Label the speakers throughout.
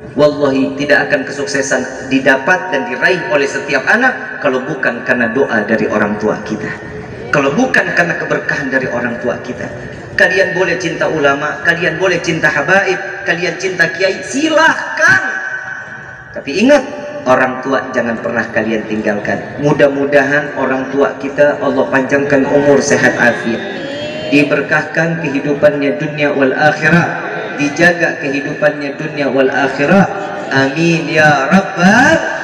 Speaker 1: Wallahi tidak akan kesuksesan didapat dan diraih oleh setiap anak kalau bukan karena doa dari orang tua kita, kalau bukan karena keberkahan dari orang tua kita. Kalian boleh cinta ulama, kalian boleh cinta habaib, kalian cinta kiai, silahkan. Tapi ingat, orang tua jangan pernah kalian tinggalkan. Mudah-mudahan orang tua kita Allah panjangkan umur, sehat afiat, diberkahkan kehidupannya dunia wal akhirah, dijaga kehidupannya dunia wal akhirah. Amin ya rabbal.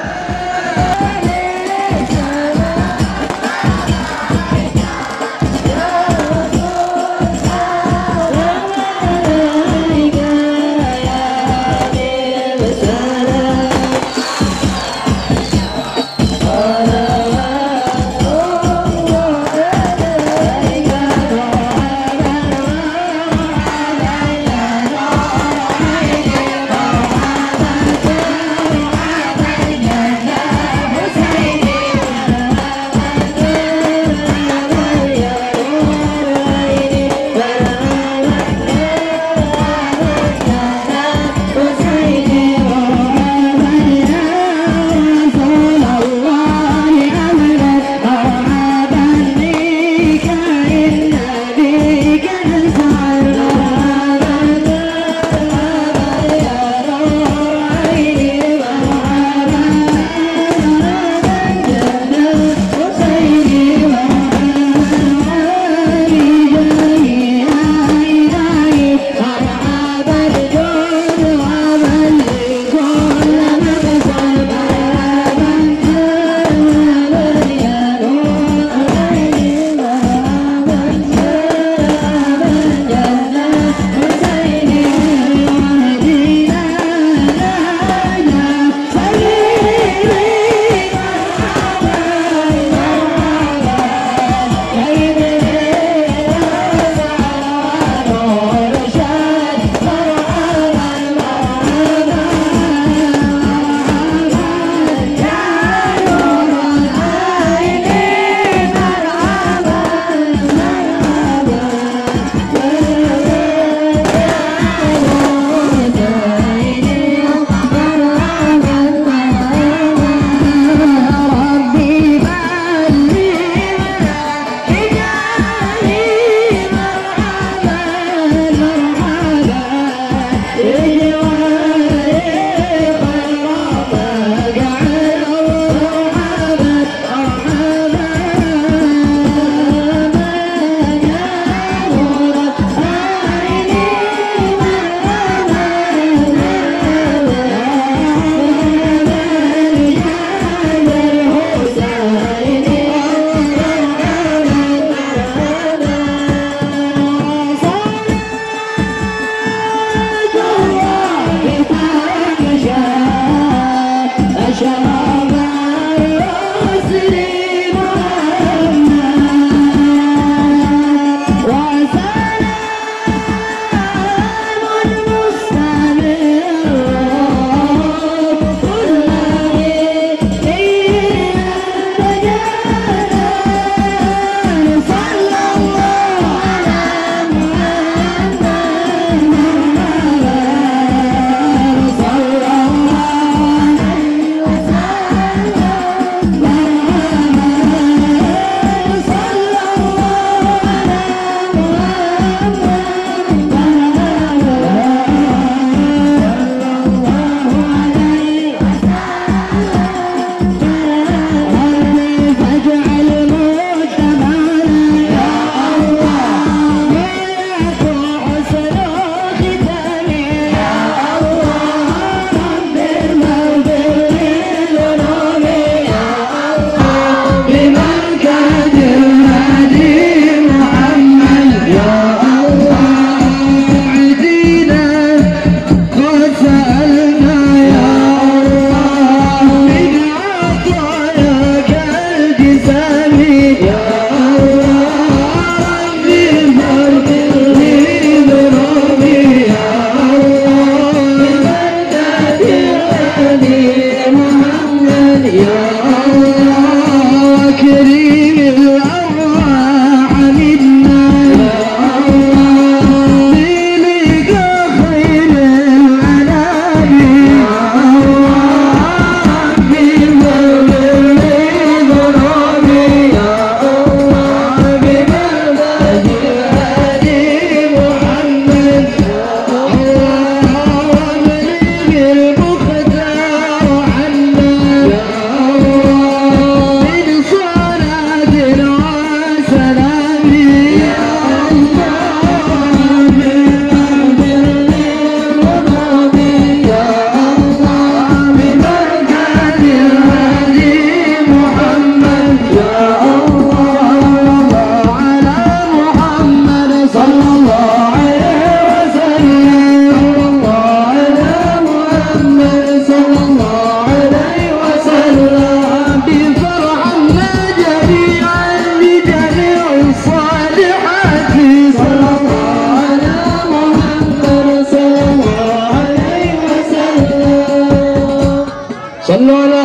Speaker 2: صلوا على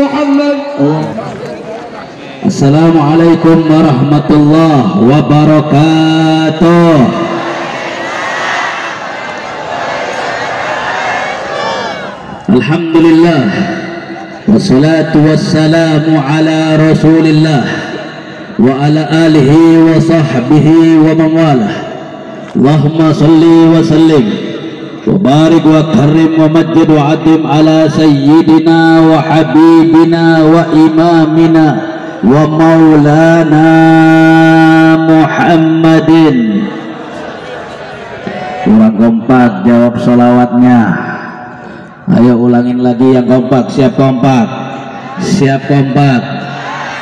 Speaker 2: محمد. Assalamualaikum warahmatullahi wabarakatuh. Alhamdulillah wassalatu wassalamu ala rasulillah wa ala alihi wa sahbihi wa man walah. Allahumma salli wa sallim wa barik wa karim wa majid wa adim ala sayyidina wa habibina wa imamina wa maulana Muhammadin. Kurang kompak jawab sholawatnya. Ayo ulangin lagi yang kompak. Siap kompak, siap kompak,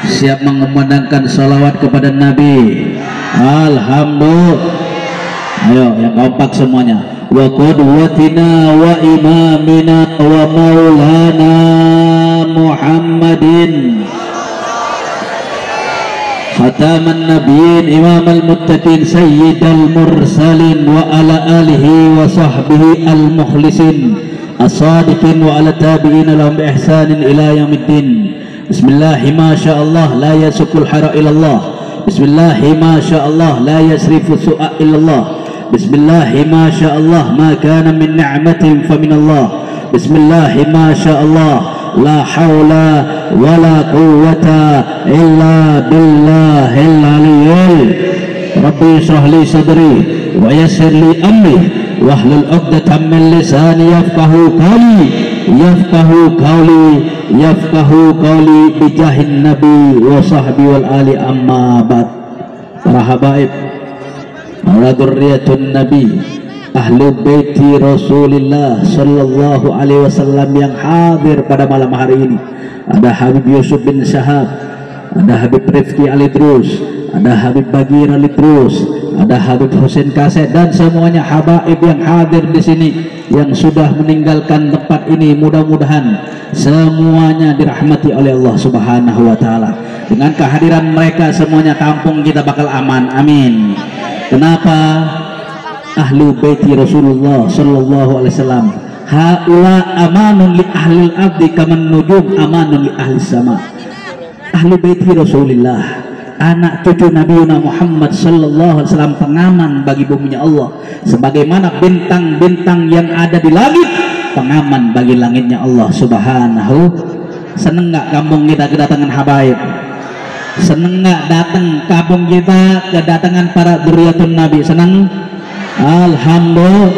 Speaker 2: siap mengumandangkan sholawat kepada Nabi. Alhamdulillah. Ayo yang kompak semuanya. Wa qudwatina wa imamina wa maulana Muhammadin khataman nabiyyin imamal muttaqin sayyidal mursalin wa ala alihi wa sahbihi al mukhlisin as-sadiqin wa ala tabi'ina lahum bi ihsanin ila yaumiddin. Bismillah ma sya'allah la yasukul hara ilallah. Bismillah ma sya'allah la yasrifu su'a illallah. Bismillah ma sya'allah ma kana min ni'matin fa min Allah. Bismillah ma sya'allah la haula wa la quwwata illa billahil aliyyil. Rabbi shrah li sadri wa yassir li amri wahlul 'uqdatam min lisani yafqahu qawli yafqahu qawli bijahin nabi wa sahbi wal ali amma ba'd. Para habaib, ala dzurriyyatun nabi, ahlu baiti Rasulillah sallallahu alaihi wasallam yang hadir pada malam hari ini. Ada Habib Yusuf bin Syahab, ada Habib Rifki Alidrus, ada Habib Bagir Alidrus, ada Habib Husin Kaset, dan semuanya habaib yang hadir di sini yang sudah meninggalkan tempat ini. Mudah-mudahan semuanya dirahmati oleh Allah Subhanahu wa taala. Dengan kehadiran mereka semuanya kampung kita bakal aman. Amin. Kenapa? Ahlu baiti Rasulullah sallallahu alaihi wasallam haula amanun li ahlil ardi kaman nujum amanun li ahli sama. Ahlu baiti Rasulullah, anak cucu Nabi Muhammad sallallahu alaihi wasallam, pengaman bagi buminya Allah, sebagaimana bintang-bintang yang ada di langit pengaman bagi langitnya Allah Subhanahu. Seneng nggak kampung kita kedatangan habaib? Seneng nggak datang kampung kita kedatangan para dzurriyyatun Nabi? Senang? Alhamdulillah.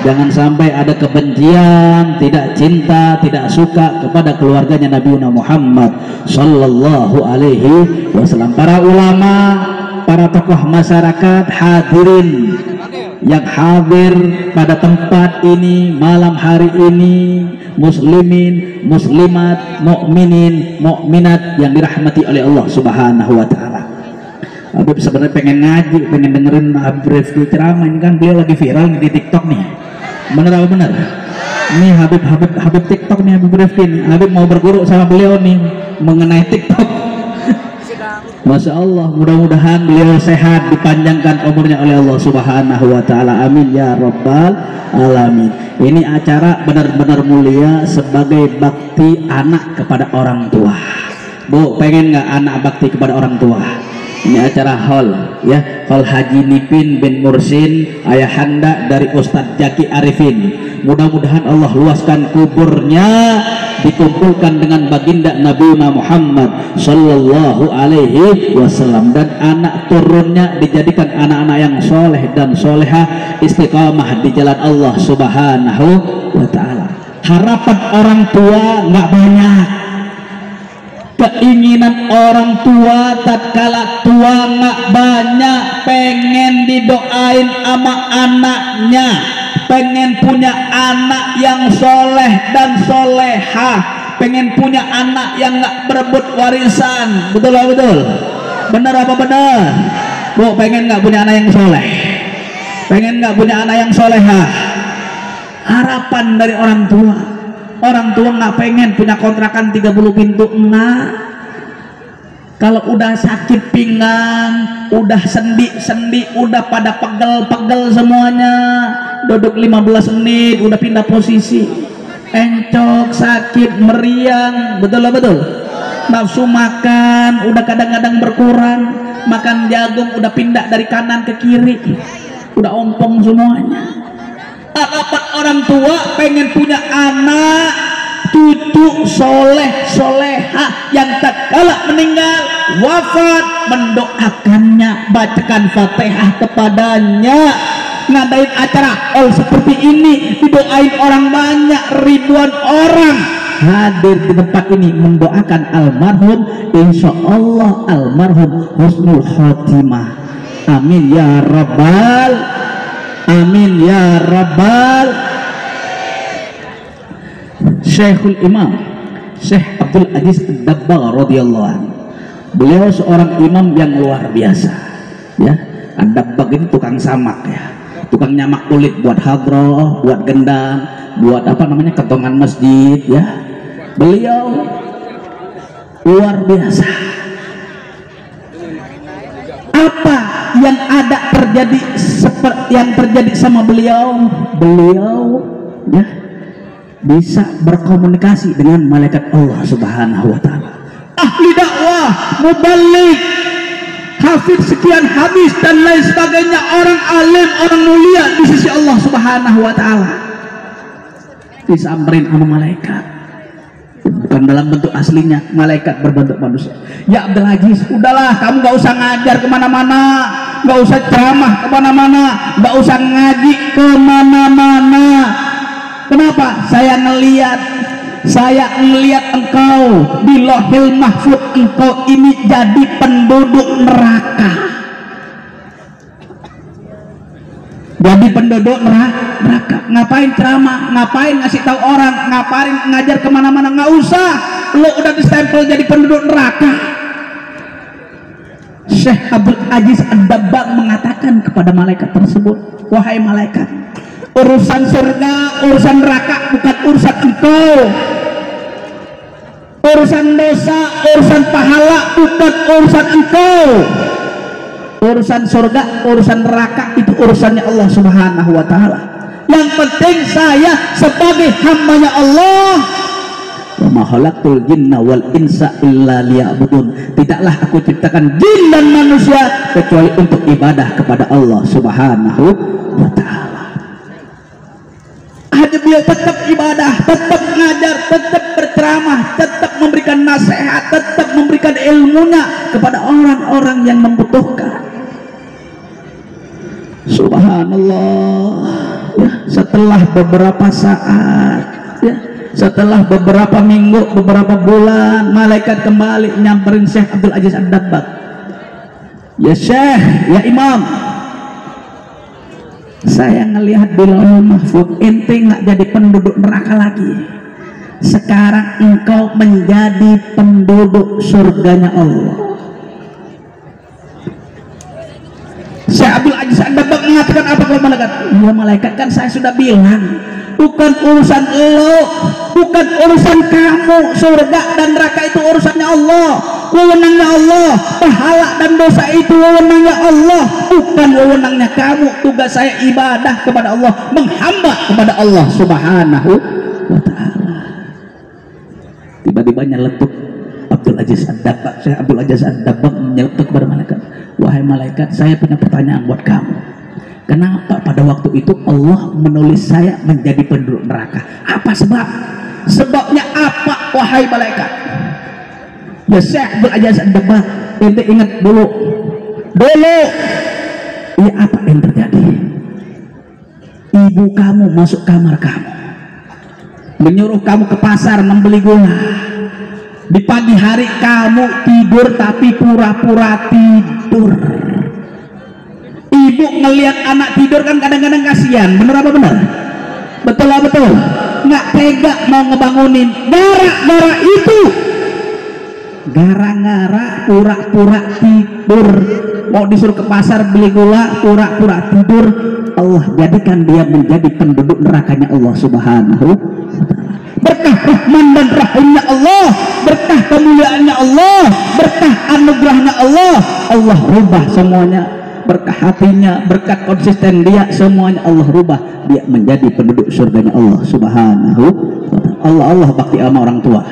Speaker 2: Jangan sampai ada kebencian, tidak cinta, tidak suka kepada keluarganya Nabi Muhammad sallallahu alaihi wasallam. Para ulama, para tokoh masyarakat hadirin yang hadir pada tempat ini malam hari ini, muslimin, muslimat, mukminin, mukminat yang dirahmati oleh Allah Subhanahu wa taala. Habib sebenarnya pengen ngaji, pengen dengerin Habib Rifki ceramah. Ini kan beliau lagi viral di TikTok nih. Bener apa bener? Ini Habib TikTok nih, Habib Rifki. Habib mau berguru sama beliau nih mengenai TikTok. Masya Allah, mudah-mudahan beliau sehat, dipanjangkan umurnya oleh Allah Subhanahu wa taala. Amin ya rabbal alamin. Ini acara benar-benar mulia sebagai bakti anak kepada orang tua. Bu, pengen nggak anak bakti kepada orang tua? Ini acara hall ya, hall Haji Nipin bin Mursin ayahanda dari Ustadz Jaki Arifin. Mudah-mudahan Allah luaskan kuburnya, dikumpulkan dengan baginda Nabi Muhammad sallallahu alaihi wasallam, dan anak turunnya dijadikan anak-anak yang soleh dan soleha, istiqamah di jalan Allah Subhanahu wa taala. Harapan orang tua nggak banyak, keinginan orang tua tatkala tua nggak banyak, pengen didoain sama anaknya, pengen punya anak yang soleh dan soleha, pengen punya anak yang nggak berebut warisan. Betul apa betul? Bener apa bener? Bu, pengen nggak punya anak yang soleh? Pengen nggak punya anak yang soleha? Harapan dari orang tua. Orang tua nggak pengen punya kontrakan 30 pintu, enggak. Kalau udah sakit pinggang, udah sendi, udah pada pegel-pegel semuanya, duduk 15 menit udah pindah posisi. encok, sakit, meriang, betul lah betul. Nafsu makan udah kadang-kadang berkurang, makan jagung udah pindah dari kanan ke kiri, udah ompong semuanya. Harapan orang tua pengen punya anak cucu soleh soleha yang tak kalah meninggal wafat, mendoakannya, bacakan Fatihah kepadanya, ngadain acara seperti ini, didoain orang banyak, ribuan orang hadir di tempat ini mendoakan almarhum, insya Allah almarhum husnul khotimah. Amin ya rabbal, amin ya rabbal. Syekhul Imam Syekh Abdul Aziz Ad-Dabbagh radhiyallahu anhu, beliau seorang imam yang luar biasa ya. Ad-Dabbagh ini tukang samak ya, tukang nyamak kulit buat hadroh, buat gendang, buat apa namanya ketongan masjid ya. Beliau luar biasa. Apa yang ada terjadi seperti yang terjadi sama beliau ya bisa berkomunikasi dengan malaikat Allah Subhanahu wa taala. Ahli dakwah, muballigh, hafid sekian hadis dan lain sebagainya, orang alim, orang mulia di sisi Allah Subhanahu wa taala. Disamperin sama malaikat. Bukan dalam bentuk aslinya, malaikat berbentuk manusia. Ya Abdul Aziz, udahlah kamu gak usah ngajar kemana-mana, gak usah ceramah kemana-mana, gak usah ngaji kemana-mana. Kenapa? Saya ngelihat engkau di Lauhil Mahfuz, engkau ini jadi penduduk neraka. Jadi penduduk neraka. Ngapain ceramah? Ngapain ngasih tahu orang? Ngapain ngajar kemana-mana? Nggak usah. Lo udah distempel jadi penduduk neraka. Syekh Abdul Aziz Ad-Dabbagh mengatakan kepada malaikat tersebut, wahai malaikat, urusan surga, urusan neraka bukan urusan engkau. Urusan dosa, urusan pahala bukan urusan engkau. Urusan surga, urusan neraka itu urusannya Allah Subhanahu wa taala. Yang penting saya sebagai hambanya Allah, wa ma khalaqtul jinna wal insa illa liya'budun. Tidaklah aku ciptakan jin dan manusia kecuali untuk ibadah kepada Allah Subhanahu wa taala. Hanya beliau tetap ibadah, tetap ngajar, tetap berceramah, tetap memberikan nasihat, tetap memberikan ilmunya kepada orang-orang yang membutuhkan. Subhanallah ya, setelah beberapa saat ya, setelah beberapa minggu, beberapa bulan, malaikat kembali nyamperin Syekh Abdul Aziz Ad-Dabbagh. Ya Syekh, ya Imam, saya ngelihat di Lauhul Mahfuz ente nggak jadi penduduk neraka lagi. Sekarang engkau menjadi penduduk surganya Allah. Syekh Abdul Aziz Ad-Dabbagh mengatakan apa kepada malaikat? Ya malaikat, kan saya sudah bilang bukan urusan lo, bukan urusan kamu. Surga dan neraka itu urusannya Allah, wewenangnya Allah. Pahala dan dosa itu wewenangnya Allah, bukan wewenangnya kamu. Tugas saya ibadah kepada Allah, menghamba kepada Allah Subhanahu wa taala. Tiba-tiba nyeletuk Abdul Aziz Ad-Dabbagh, Syekh Abdul Aziz Ad-Dabbagh nyeletuk kepada malaikat, wahai malaikat, saya punya pertanyaan buat kamu. Kenapa pada waktu itu Allah menulis saya menjadi penduduk neraka? Apa sebab? Sebabnya apa wahai malaikat? Ya Syekh Abdul Aziz Ad-Dabbagh, ente ingat dulu ya apa yang terjadi? Ibu kamu masuk kamar kamu, menyuruh kamu ke pasar membeli gula. Di pagi hari kamu tidur tapi pura-pura tidur. Ibu ngelihat anak tidur kan kadang-kadang kasihan, bener apa bener? Betul lah betul. Nggak tega mau ngebangunin, gara-gara itu, gara-gara pura-pura tidur. Mau disuruh ke pasar beli gula, pura-pura tidur, Allah jadikan dia menjadi penduduk nerakanya Allah Subhanahu wa ta'ala. Berkah rahman dan rahimnya Allah, berkah kemuliaannya Allah, berkah anugerahnya Allah, Allah rubah semuanya. berkah hatinya, berkat konsisten dia, semuanya Allah rubah, dia menjadi penduduk surganya Allah Subhanahu wa ta'ala. Allah bakti sama orang tua.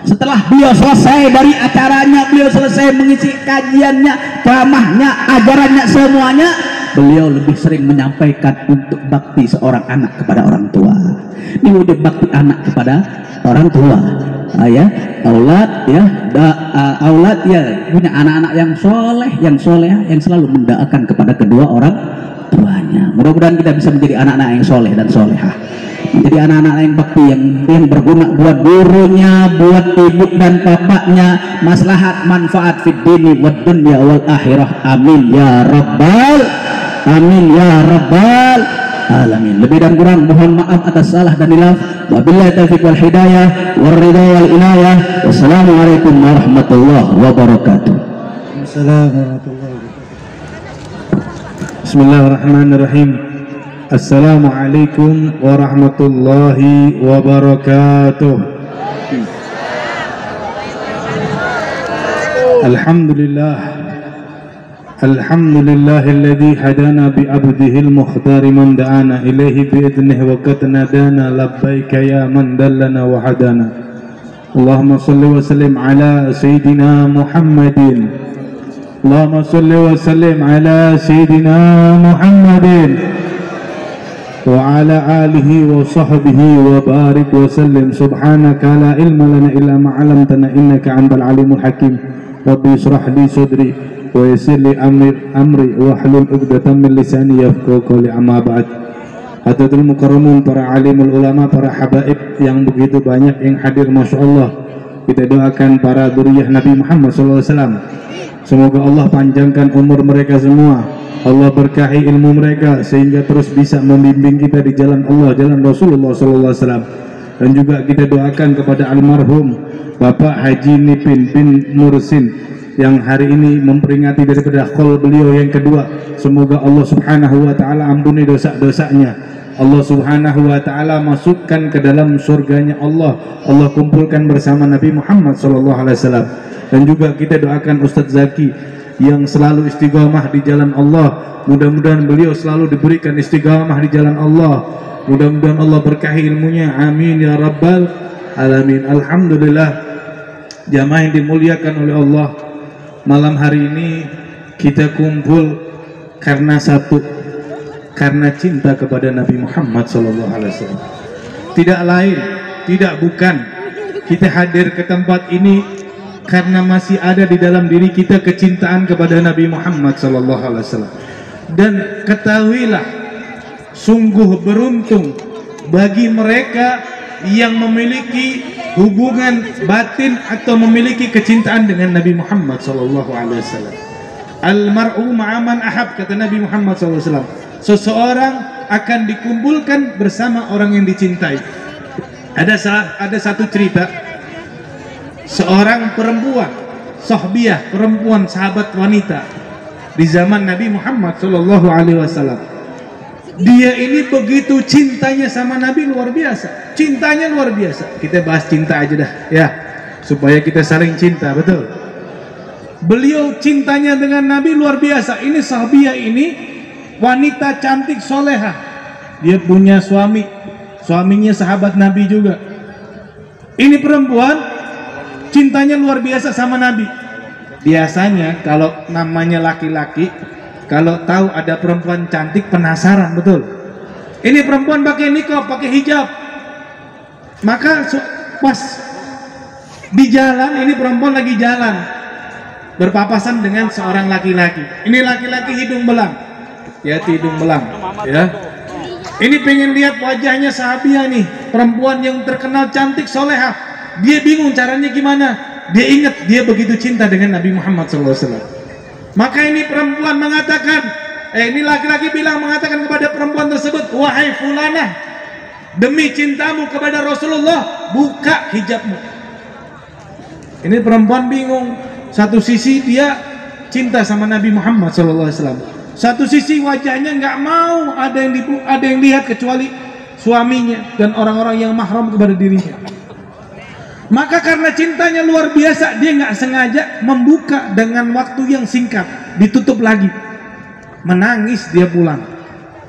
Speaker 2: Setelah beliau selesai dari acaranya, beliau selesai mengisi kajiannya, ceramahnya, ajarannya, semuanya, beliau lebih sering menyampaikan untuk bakti seorang anak kepada orang tua. Ini udah bakti anak kepada orang tua. Ya, aulad ya, aulad ya, punya anak-anak yang soleh, yang soleha, yang selalu mendoakan kepada kedua orang tuanya. Mudah-mudahan kita bisa menjadi anak-anak yang soleh dan soleha, menjadi anak-anak yang bakti, yang berguna buat gurunya, buat ibu dan bapaknya, maslahat manfaat fid dini wad dunya wal akhirah. Amin ya rabbal amin ya rabbal alamin. Lebih dan kurang mohon maaf atas salah dan hilaf. Wabillahi taufiq wal hidayah wal ridha wal inayah. Wassalamualaikum warahmatullahi wabarakatuh.
Speaker 3: Assalamualaikum warahmatullahi wabarakatuh. Bismillahirrahmanirrahim. Assalamualaikum warahmatullahi wabarakatuh. Alhamdulillah. Alhamdulillahilladzi hadana bi abdihil mukhtar man da'ana ilaihi bi idnihi wa qad nadana labbaika ya man dallana wa hadana. Allahumma salli wa sallim ala sayyidina Muhammadin. Allahumma salli wa sallim ala sayyidina Muhammadin wa ala alihi wa sahbihi wa barik wa sallim. Subhanaka la ilma lana illa ma 'allamtana innaka antal alimul hakim. Rabbi israh li sadri wa yassir li amri wa hlul 'uqdatam min lisani yafqahu qawli. Amma ba'd. Hadirin mukarramun, para alimul ulama, para habaib yang begitu banyak yang hadir, Masya Allah. Kita doakan para dzurriyyah Nabi Muhammad SAW. Semoga Allah panjangkan umur mereka semua, Allah berkahi ilmu mereka sehingga terus bisa membimbing kita di jalan Allah, jalan Rasulullah SAW. Dan juga kita doakan kepada almarhum Bapak Haji Nipin bin Mursin yang hari ini memperingati daripada khol beliau yang kedua. Semoga Allah Subhanahu wa ta'ala ampuni dosa-dosanya, Allah Subhanahu wa ta'ala masukkan ke dalam surganya Allah, Allah kumpulkan bersama Nabi Muhammad SAW. Dan juga kita doakan Ustadz Zaki yang selalu istiqamah di jalan Allah. Mudah-mudahan beliau selalu diberikan istiqamah di jalan Allah. Mudah-mudahan Allah berkahi ilmunya. Amin ya rabbal alamin. Alhamdulillah, jamaah yang dimuliakan oleh Allah, malam hari ini kita kumpul karena satu, karena cinta kepada Nabi Muhammad SAW. Tidak lain, tidak bukan. Kita hadir ke tempat ini karena masih ada di dalam diri kita kecintaan kepada Nabi Muhammad SAW. Dan ketahuilah, sungguh beruntung bagi mereka yang memiliki hubungan batin atau memiliki kecintaan dengan Nabi Muhammad SAW. Al-mar'u ma'aman ahab, kata Nabi Muhammad SAW. Seseorang akan dikumpulkan bersama orang yang dicintai. Ada satu cerita. Seorang perempuan, sahbiyah, perempuan sahabat wanita di zaman Nabi Muhammad SAW. Dia ini begitu cintanya sama Nabi, luar biasa. Cintanya luar biasa. Kita bahas cinta aja dah, ya, supaya kita saling cinta, betul. Beliau cintanya dengan Nabi luar biasa. Ini sahbiyah ini wanita cantik soleha. Dia punya suami, suaminya sahabat Nabi juga. Ini perempuan cintanya luar biasa sama Nabi. Biasanya kalau namanya laki-laki, kalau tahu ada perempuan cantik penasaran, betul. Ini perempuan pakai niqab, pakai hijab. Maka pas di jalan, ini perempuan lagi jalan berpapasan dengan seorang laki-laki. Ini laki-laki hidung belang, ya, hidung belang, ya. Ini pengen lihat wajahnya sahabiah nih, perempuan yang terkenal cantik soleha. Dia bingung caranya gimana. Dia ingat dia begitu cinta dengan Nabi Muhammad SAW. Maka ini perempuan mengatakan, ini laki-laki mengatakan kepada perempuan tersebut, wahai fulanah, demi cintamu kepada Rasulullah, buka hijabmu. Ini perempuan bingung. Satu sisi dia cinta sama Nabi Muhammad SAW, satu sisi wajahnya nggak mau ada yang lihat kecuali suaminya dan orang-orang yang mahram kepada dirinya. Maka karena cintanya luar biasa, dia nggak sengaja membuka dengan waktu yang singkat, ditutup lagi. Menangis dia pulang,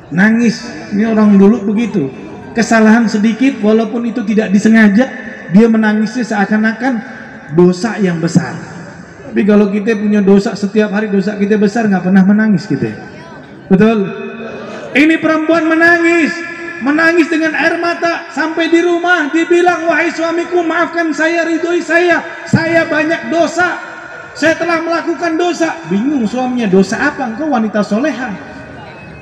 Speaker 3: nangis. Ini orang dulu begitu, kesalahan sedikit walaupun itu tidak disengaja, dia menangisnya seakan-akan dosa yang besar. Tapi kalau kita punya dosa setiap hari, dosa kita besar, nggak pernah menangis kita. Betul? Ini perempuan menangis dengan air mata. Sampai di rumah dibilang, wahai suamiku, maafkan saya, ridhoi saya banyak dosa, saya telah melakukan dosa. Bingung suaminya, dosa apa? Engkau wanita soleha.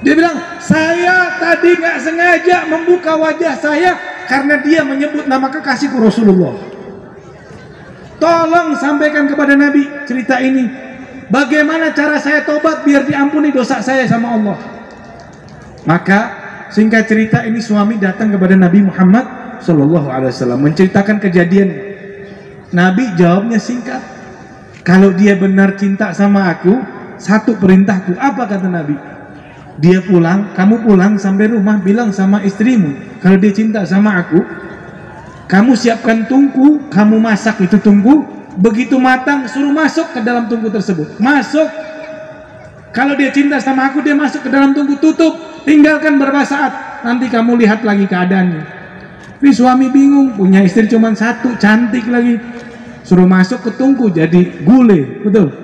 Speaker 3: Dia bilang, saya tadi nggak sengaja membuka wajah saya karena dia menyebut nama kekasihku Rasulullah. Tolong sampaikan kepada Nabi cerita ini, bagaimana cara saya tobat biar diampuni dosa saya sama Allah. Maka singkat cerita, ini suami datang kepada Nabi Muhammad SAW menceritakan kejadian. Nabi jawabnya singkat, kalau dia benar cinta sama aku, satu perintahku. Apa kata Nabi? Dia pulang, kamu pulang sampai rumah, bilang sama istrimu, kalau dia cinta sama aku, kamu siapkan tungku, kamu masak itu tungku, begitu matang suruh masuk ke dalam tungku tersebut. Masuk. Kalau dia cinta sama aku, dia masuk ke dalam tungku, tutup, tinggalkan beberapa saat, nanti kamu lihat lagi keadaannya. Ini suami bingung, punya istri cuma satu, cantik lagi, suruh masuk ke tungku jadi gule. Betul?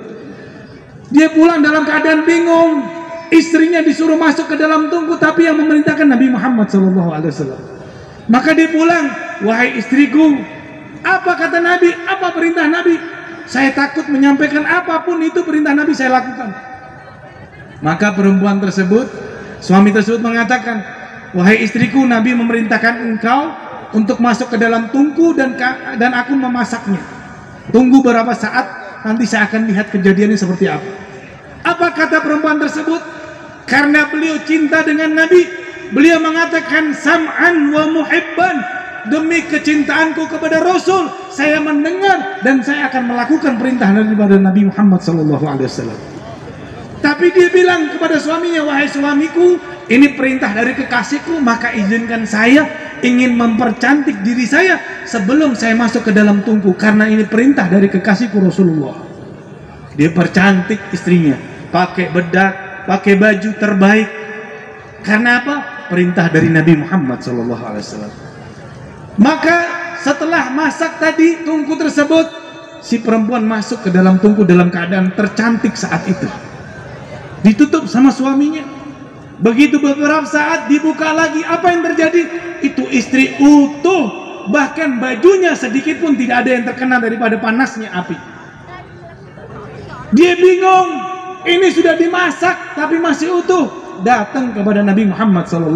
Speaker 3: Dia pulang dalam keadaan bingung. Istrinya disuruh masuk ke dalam tungku, tapi yang memerintahkan Nabi Muhammad SAW. Maka dia pulang, wahai istriku, apa kata Nabi? Apa perintah Nabi? Saya takut menyampaikan apapun itu perintah Nabi, saya lakukan. Maka perempuan tersebut, suami tersebut mengatakan, wahai istriku, Nabi memerintahkan engkau untuk masuk ke dalam tungku dan aku memasaknya. Tunggu beberapa saat, nanti saya akan lihat kejadiannya seperti apa. Apa kata perempuan tersebut? Karena beliau cinta dengan Nabi, beliau mengatakan, sam'an wa muhibban, demi kecintaanku kepada Rasul, saya mendengar dan saya akan melakukan perintah daripada Nabi Muhammad SAW. Tapi dia bilang kepada suaminya, wahai suamiku, ini perintah dari kekasihku, maka izinkan saya ingin mempercantik diri saya sebelum saya masuk ke dalam tungku, karena ini perintah dari kekasihku Rasulullah. Dia percantik istrinya, pakai bedak, pakai baju terbaik. Karena apa? Perintah dari Nabi Muhammad SAW. Maka setelah masak tadi tungku tersebut, si perempuan masuk ke dalam tungku dalam keadaan tercantik saat itu. Ditutup sama suaminya. Begitu beberapa saat dibuka lagi, apa yang terjadi? Itu istri utuh, bahkan bajunya sedikit pun tidak ada yang terkena daripada panasnya api. Dia bingung, ini sudah dimasak tapi masih utuh. Datang kepada Nabi Muhammad SAW.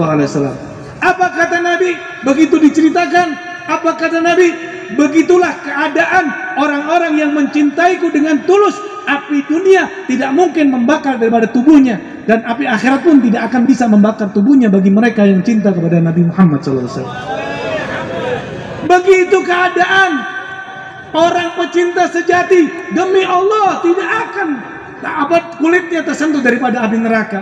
Speaker 3: Apa kata Nabi? Begitu diceritakan, apa kata Nabi? Begitulah keadaan orang-orang yang mencintaiku dengan tulus. Api dunia tidak mungkin membakar daripada tubuhnya, dan api akhirat pun tidak akan bisa membakar tubuhnya bagi mereka yang cinta kepada Nabi Muhammad SAW. Begitu keadaan orang pecinta sejati, demi Allah tidak akan kulitnya tersentuh daripada api neraka.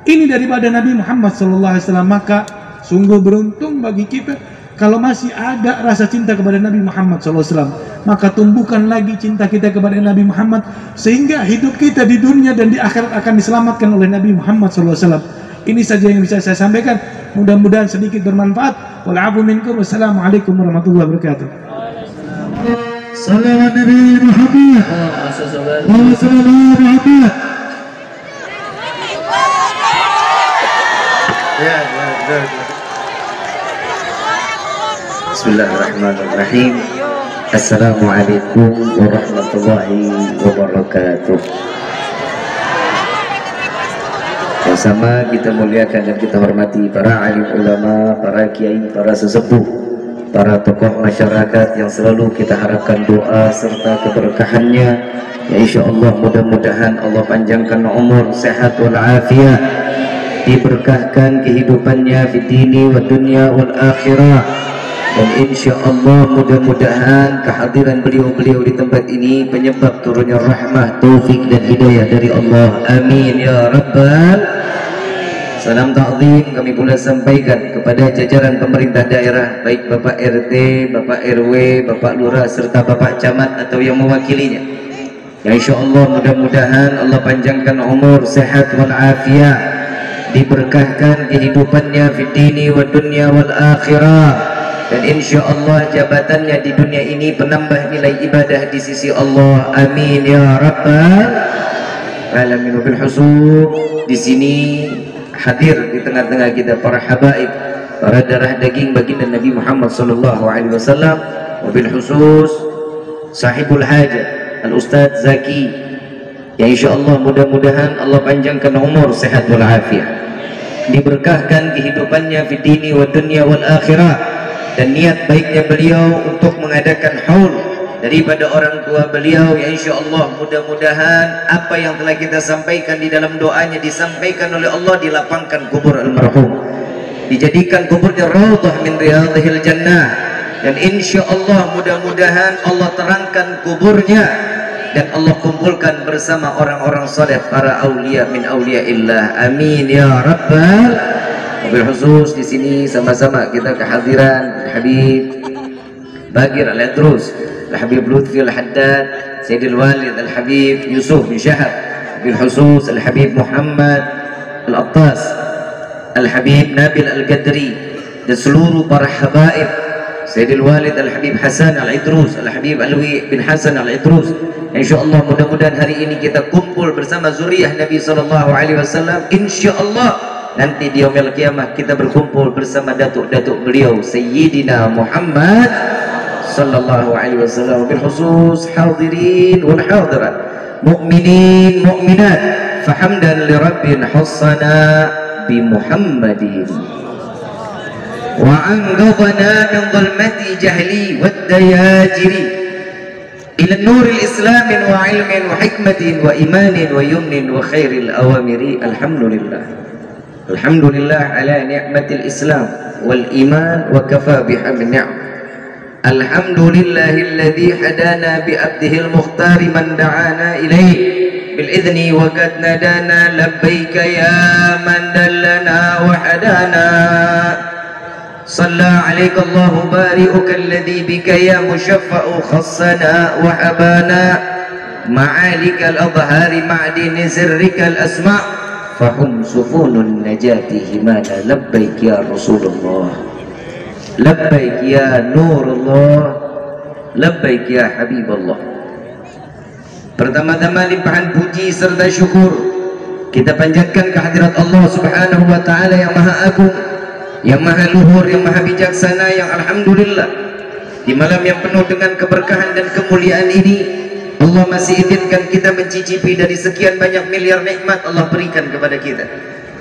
Speaker 3: Ini daripada Nabi Muhammad SAW. Maka sungguh beruntung bagi kita kalau masih ada rasa cinta kepada Nabi Muhammad SAW. Maka tumbuhkan lagi cinta kita kepada Nabi Muhammad, sehingga hidup kita di dunia dan di akhirat akan diselamatkan oleh Nabi Muhammad SAW. Ini saja yang bisa saya sampaikan. Mudah-mudahan sedikit bermanfaat. Wal-'afwu minkum. Wassalamualaikum warahmatullahi wabarakatuh.
Speaker 2: Salawat Nabi Muhammad.
Speaker 1: Bismillahirrahmanirrahim. Assalamualaikum warahmatullahi wabarakatuh. Bersama kita muliakan dan kita hormati para alim ulama, para kiai, para sesepuh, para tokoh masyarakat yang selalu kita harapkan doa serta keberkahannya. Ya insyaallah mudah-mudahan Allah panjangkan umur, sehat wal afiat, diberkahkan kehidupannya di dini wa dunya wal akhirah. Dan insya Allah mudah-mudahan kehadiran beliau-beliau di tempat ini penyebab turunnya rahmah, taufik dan hidayah dari Allah. Amin ya rabbal. Salam takzim kami pula sampaikan kepada jajaran pemerintah daerah, baik Bapak RT, Bapak RW, Bapak Lurah serta Bapak Camat atau yang mewakilinya. Ya insyaallah mudah-mudahan Allah panjangkan umur, sehat wal afiat, diberkahkan kehidupannya fid dini wad dunya wal akhirah, dan insyaallah jabatannya di dunia ini penambah nilai ibadah di sisi Allah. Amin ya rabbal alamin. Wabil husub di sini hadir di tengah-tengah kita para habaib, para darah daging baginda Nabi Muhammad sallallahu alaihi wasallam. Wabil khusus sahibul hajat Al-Ustadz Zaki, ya insyaallah mudah-mudahan Allah panjangkan umur, sehat wal afiat, diberkahkan kehidupannya fi dini wa dunya wal akhirah, dan niat baiknya beliau untuk mengadakan haul daripada orang tua beliau, ya insyaallah mudah-mudahan apa yang telah kita sampaikan di dalam doanya disampaikan oleh Allah, dilapangkan kubur almarhum, dijadikan kuburnya raudhah min riyadhil jannah, dan insyaallah mudah-mudahan Allah terangkan kuburnya dan Allah kumpulkan bersama orang-orang saleh, para aulia min auliaillah. Amin ya rabbal. Wabil khusus di sini sama-sama kita kehadiran Habib Bagir Al-Idrus, Al-Habib Lutfi Al-Haddad, Sayyidil Walid Al-Habib Yusuf bin Syahab, bil khusus Al-Habib Muhammad Al-Attas, Al-Habib Nabil Al-Qadri, dan seluruh para habaib Sayyidil Walid Al-Habib Hasan Al-Idrus, Al-Habib Alwi bin Hasan Al-Idrus. Insyaallah mudah-mudahan hari ini kita kumpul bersama zuriyah Nabi sallallahu alaihi wasallam. Insyaallah nanti di yaumil qiyamah kita berkumpul bersama datuk-datuk beliau Sayyidina Muhammad sallallahu alaihi wasallam. Bil khusus hadirin wal hadirat, mukminin mukminat, fahamdan li rabbin hassana bi Muhammadin wa anqadhana min dhulmati jahli wad dayajiri ila nuril islamin wa ilmin wa hikmatin wa imanin wa yumnin wa khairil awamiri. Alhamdulillah, alhamdulillah ala ni'matil islam wal iman wa kafa bihamdi ni'am. Alhamdulillahilladzi hadana bi abdihil mukhtari man da'ana ilayhi bil idzni wa qad nadana labbaika ya man dallana wa hadana. صلى عليك الله بارئك الذي بك يا مشفع خصنا وحبانا معالك الأظهار معدن سرك الأسماء فهم سفون النجاة همانا. لبيك يا رسول الله، لبيك يا نور الله، لبيك يا حبيب الله. Pertama-tama limpahan puji serta syukur kita panjatkan kehadirat Allah subhanahu wa ta'ala yang maha agung, yang maha luhur, yang maha bijaksana, yang alhamdulillah di malam yang penuh dengan keberkahan dan kemuliaan ini Allah masih izinkan kita mencicipi dari sekian banyak miliar nikmat Allah berikan kepada kita,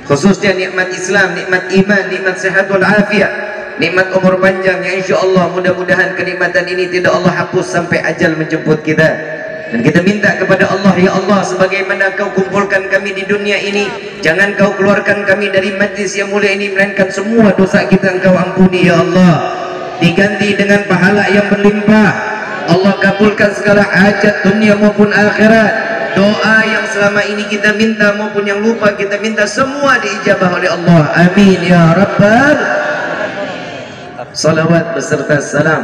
Speaker 1: khususnya nikmat Islam, nikmat iman, nikmat sehat wal afiat, nikmat umur panjang, yang insyaallah mudah-mudahan kenikmatan ini tidak Allah hapus sampai ajal menjemput kita. Dan kita minta kepada Allah, ya Allah, sebagaimana kau kumpulkan kami di dunia ini, jangan kau keluarkan kami dari majlis yang mulia ini, melainkan semua dosa kita engkau ampuni ya Allah, diganti dengan pahala yang berlimpah. Allah kabulkan segala hajat dunia maupun akhirat. Doa yang selama ini kita minta maupun yang lupa kita minta, semua diijabah oleh Allah. Amin ya rabbal. Salawat beserta salam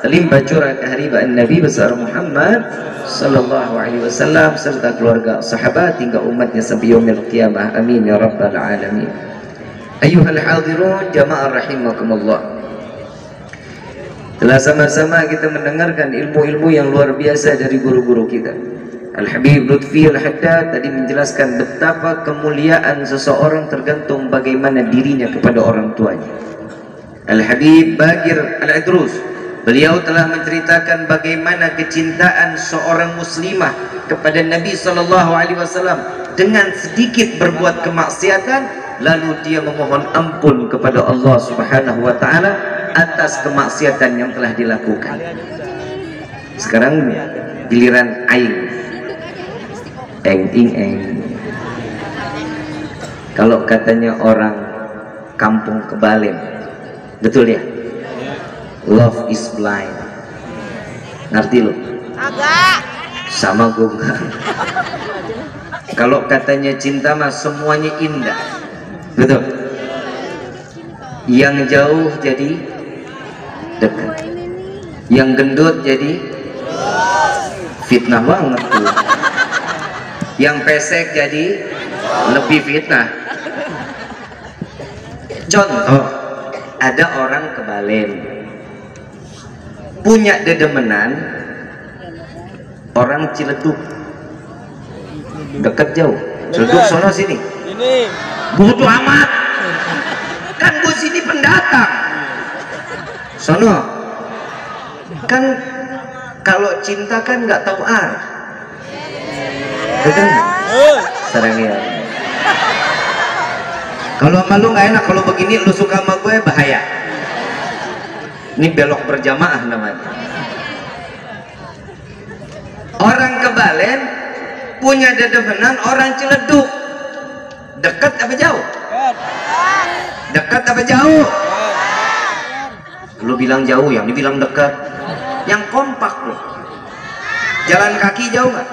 Speaker 1: limpah curah kehariban Nabi besar Muhammad sallallahu alaihi wasallam serta keluarga sahabat hingga umatnya sampai yaumil qiyamah. Amin ya rabbal alamin. Ayyuhal hadirun jamaah rahimakumullah, telah sama-sama kita mendengarkan ilmu-ilmu yang luar biasa dari guru-guru kita. Al-Habib Lutfi Al-Haddad tadi menjelaskan betapa kemuliaan seseorang tergantung bagaimana dirinya kepada orang tuanya. Al-Habib Bagir Al-Idrus, beliau telah menceritakan bagaimana kecintaan seorang muslimah kepada Nabi SAW dengan sedikit berbuat kemaksiatan, lalu dia memohon ampun kepada Allah Subhanahu wa Ta'ala atas kemaksiatan yang telah dilakukan. Sekarang giliran aing, eng. Kalau katanya orang kampung Kebalen, betul ya? Love is blind. Ngerti lo?
Speaker 4: Agak.
Speaker 1: Sama gue enggak. Kalau katanya cinta mah semuanya indah. Betul. Yang jauh jadi dekat, yang gendut jadi fitnah banget tuh. Yang pesek jadi lebih fitnah. Contoh, ada orang ke Balen punya dedemenan orang Ciledug, deket jauh. Ciledug sono sini butuh amat kan, gue sini pendatang sono kan. Kalau cinta kan nggak tahu arah, betul serangnya. Kalau sama lu nggak enak, kalau begini lu suka sama gue bahaya. Ini belok berjamaah namanya. Orang ke Balen punya dedemenan orang Ciledug, dekat apa jauh? Dekat apa jauh? Lu bilang jauh, yang dibilang dekat, yang kompak loh. Jalan kaki jauh nggak?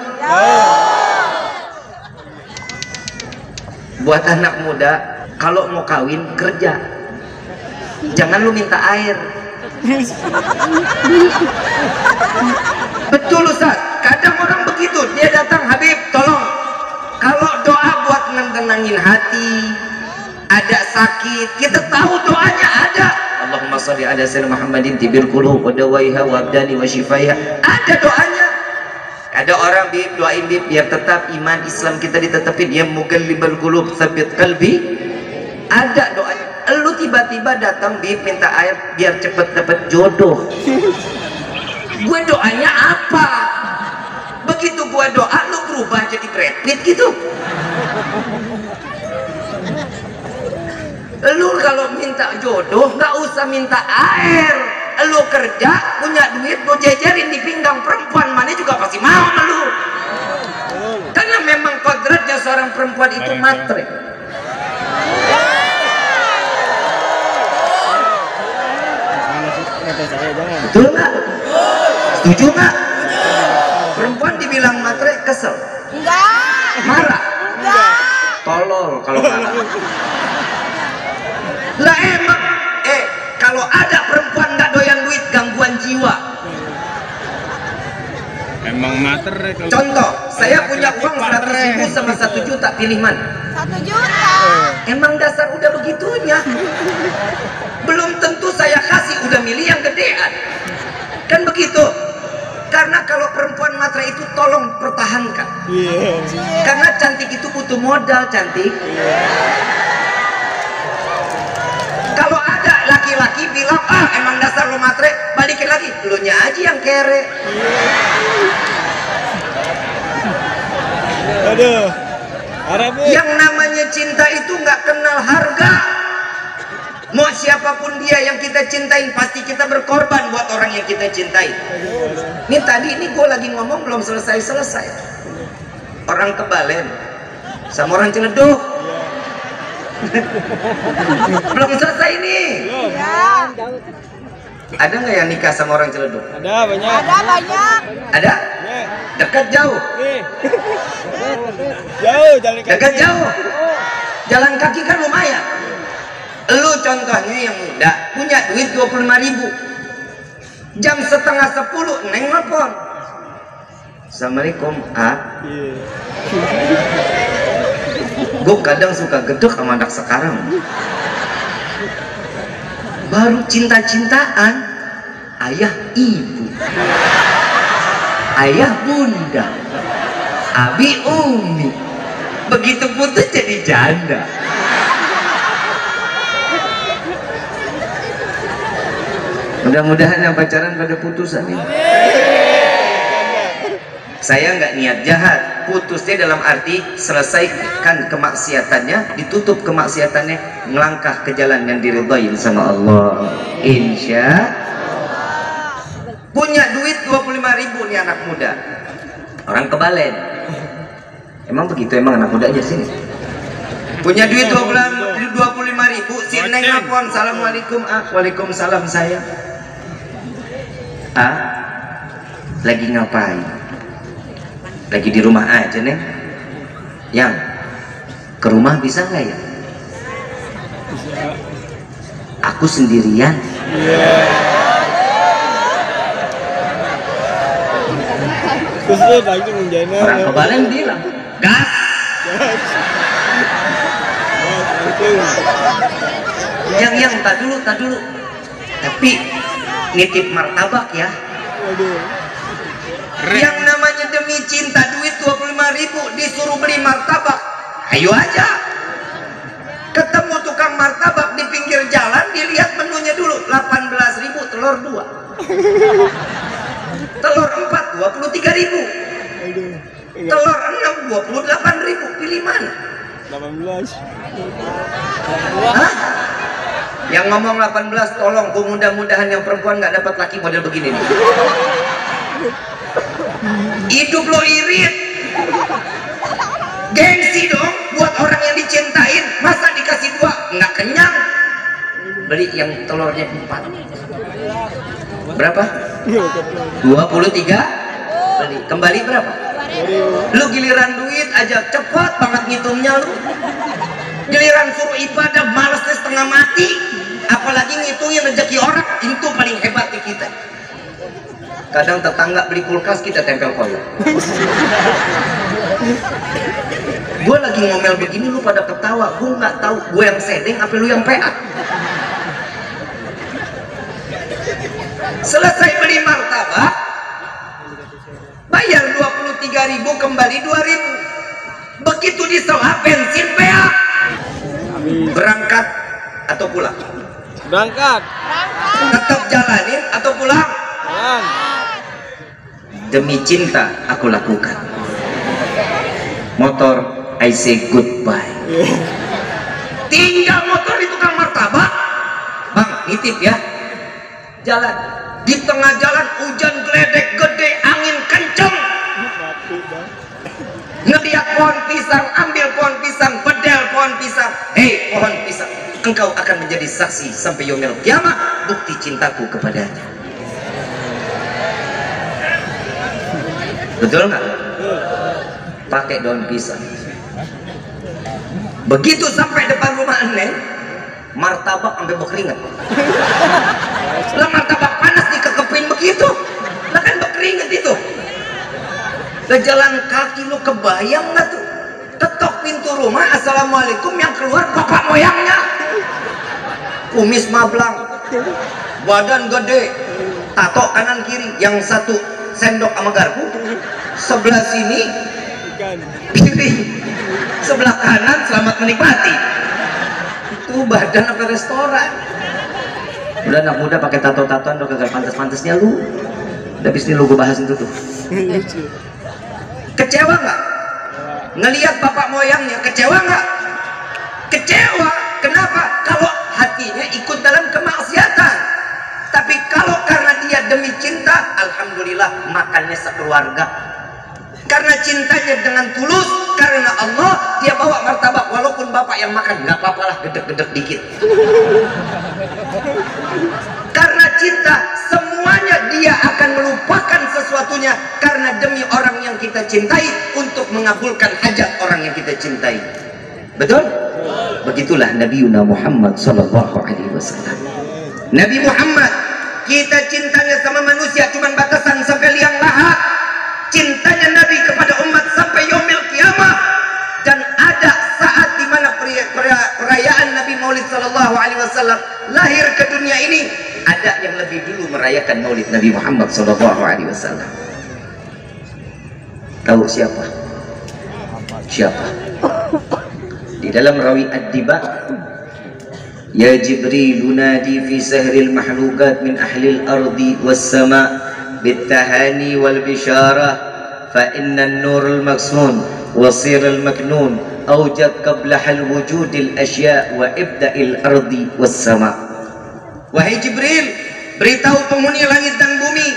Speaker 1: Buat anak muda, kalau mau kawin kerja, jangan lu minta air. Betul Ustaz, kadang orang begitu, dia datang, Habib tolong, kalau doa buat nenangin hati, ada sakit, kita tahu doanya ada. Allahumma sholli ala sayyidina Muhammadin tibil qulub wa dawaiha wa abdani wa shifaiha. Ada doanya. Ada orang bib doain bib biar tetap iman Islam kita ditetapin, ya mugallibal qulub tsabbit qalbi. Ada doanya. Lu tiba-tiba datang bib minta air biar cepet dapat jodoh. Gue doanya apa? Begitu gue doa lu berubah jadi Brad Pitt gitu. Lu kalau minta jodoh nggak usah minta air, lu kerja punya duit lu jejerin di pinggang perempuan mana juga pasti mau sama lu, karena memang kodratnya seorang perempuan itu matre. Betul nggak? Setuju nggak? Perempuan dibilang matre kesel? Enggak. Marah? Enggak. Tolol kalau marah. Lah emang, kalau ada perempuan nggak doyan duit, gangguan jiwa.
Speaker 4: Emang mater.
Speaker 1: Contoh, saya punya uang 100.000 sama 1 juta, pilih mana?
Speaker 5: 1 juta.
Speaker 1: Emang dasar udah begitunya. Belum tentu saya kasih, udah milih yang gedean. Kan begitu. Karena kalau perempuan matre itu tolong pertahankan. Karena cantik itu butuh modal, cantik. Kalau ada laki-laki bilang, ah emang dasar lo matre, balikin lagi, lu nya aja yang kere.
Speaker 4: Aduh,
Speaker 1: yang namanya cinta itu nggak kenal harga. Mau siapapun dia yang kita cintain, pasti kita berkorban buat orang yang kita cintai. Ini tadi ini gue lagi ngomong belum selesai. Orang ke Balen sama orang Ciledug. Belum selesai nih.
Speaker 5: Ya.
Speaker 1: Ada nggak yang nikah sama orang Ciledug?
Speaker 4: ada banyak.
Speaker 5: Ada banyak.
Speaker 1: Ada? Dekat jauh?
Speaker 4: Jauh jalan kaki.
Speaker 1: Dekat jauh? Jalan kaki kan lumayan. Lu contohnya yang muda punya duit 25.000, jam 9:30 neng nelfon, Assalamualaikum Gue kadang suka gedek sama anak sekarang, baru cinta-cintaan ayah ibu, ayah bunda, abi umi, begitu putus jadi janda. Mudah-mudahan yang pacaran pada putusan ini. Saya nggak niat jahat, putusnya dalam arti selesaikan kemaksiatannya, ditutup kemaksiatannya, melangkah ke jalan yang diridhoin sama Allah. Insya punya duit 25.000 nih anak muda, orang ke Balen. Emang begitu, emang anak muda aja sini. Punya duit 25.000, si neng nelfon, Assalamualaikum Waalaikumsalam sayang. Lagi ngapain? Lagi di rumah aja neng. Yang ke rumah bisa nggak ya? Aku sendirian.
Speaker 4: Terus lu lagi menjana.
Speaker 1: Orang kebalen bilang, gas. Yang tak dulu. Tapi nitip martabak ya. Yang namanya demi cinta duit 25.000 disuruh beli martabak, ayo aja. Ketemu tukang martabak di pinggir jalan, dilihat menunya dulu, 18.000 telur 2, telur 4 23.000, telur 6 28.000, pilih mana?
Speaker 4: 18.
Speaker 1: Hah? Yang ngomong 18 tolong, mudah-mudahan yang perempuan nggak dapat laki model begini nih. Hidup lo irit, gengsi dong buat orang yang dicintain. Masa dikasih 2 nggak kenyang? Beli yang telurnya 4. Berapa? 23. Beli. Kembali berapa? Lu giliran duit aja cepet banget ngitungnya lu. Giliran suruh ibadah malesnya setengah mati. Apalagi ngitungin rezeki orang, itu paling hebat di kita. Kadang tetangga beli kulkas, kita tempel koyor. Gue lagi ngomel begini, lu pada ketawa. Gue nggak tahu gue yang sedeng apa lu yang PA. Selesai beli martabak, bayar 23.000, kembali 2.000. Begitu disela bensin PA. Berangkat atau pulang?
Speaker 4: Berangkat.
Speaker 1: Tetap jalanin atau pulang?
Speaker 4: Pulang.
Speaker 1: Demi cinta aku lakukan. Motor, I say goodbye. Tinggal motor di tukang martabak. Bang, nitip ya. Jalan. Di tengah jalan hujan geledek gede, angin kenceng. Ngeliat pohon pisang, ambil pohon pisang, pedal pohon pisang. Hei pohon pisang, engkau akan menjadi saksi sampai yaumil kiamat bukti cintaku kepadanya. Betul nggak? Pakai daun pisang. Begitu sampai depan rumah Neng, martabak sampai berkeringat. Lah martabak panas dikekepin begitu, lah kan berkeringat itu. Lah jalan kaki lu kebayang nggak tuh? Ketok pintu rumah, assalamualaikum, yang keluar bapak moyangnya. Kumis mablang, badan gede, tato kanan kiri, yang satu sendok sama garpu, sebelah sini piring, sebelah kanan selamat menikmati. Itu badan apa restoran? Udah anak muda pakai tato-tatoan udah kagak pantas-pantasnya lu. Udah bisnis lu gue bahas itu tuh. Kecewa nggak? Ngelihat bapak moyangnya, kecewa nggak? Kecewa. Kenapa? Kalau hatinya ikut dalam kemaksiatan. Tapi kalau karena dia demi cinta, alhamdulillah makannya sekeluarga. Karena cintanya dengan tulus, karena Allah, dia bawa martabak. Walaupun bapak yang makan, nggak apa-apa lah, gedek-gedek dikit. Karena cinta, semuanya dia akan melupakan sesuatunya. Karena demi orang yang kita cintai, untuk mengabulkan hajat orang yang kita cintai. Betul? Begitulah Nabi Muhammad SAW. Nabi Muhammad, kita cintanya sama manusia cuma batasan sampai liang lahat. Cintanya Nabi kepada umat sampai yaumil kiamah. Dan ada saat di mana perayaan Nabi Maulid Sallallahu Alaihi Wasallam lahir ke dunia ini, ada yang lebih dulu merayakan Maulid Nabi Muhammad Sallallahu Alaihi Wasallam. Tahu siapa? Siapa? Di dalam rawi Ad-Diba, Ya Jibril nadi fi sahril mahlukat min ahlil ardi was sama بالتهاني والبشارة فإن النور المكسون وصير المكنون أوجد قبلها الوجود الأشياء وإبدأ الأرض والسماء. Wahai Jibril, beritahu penghuni langit dan bumi,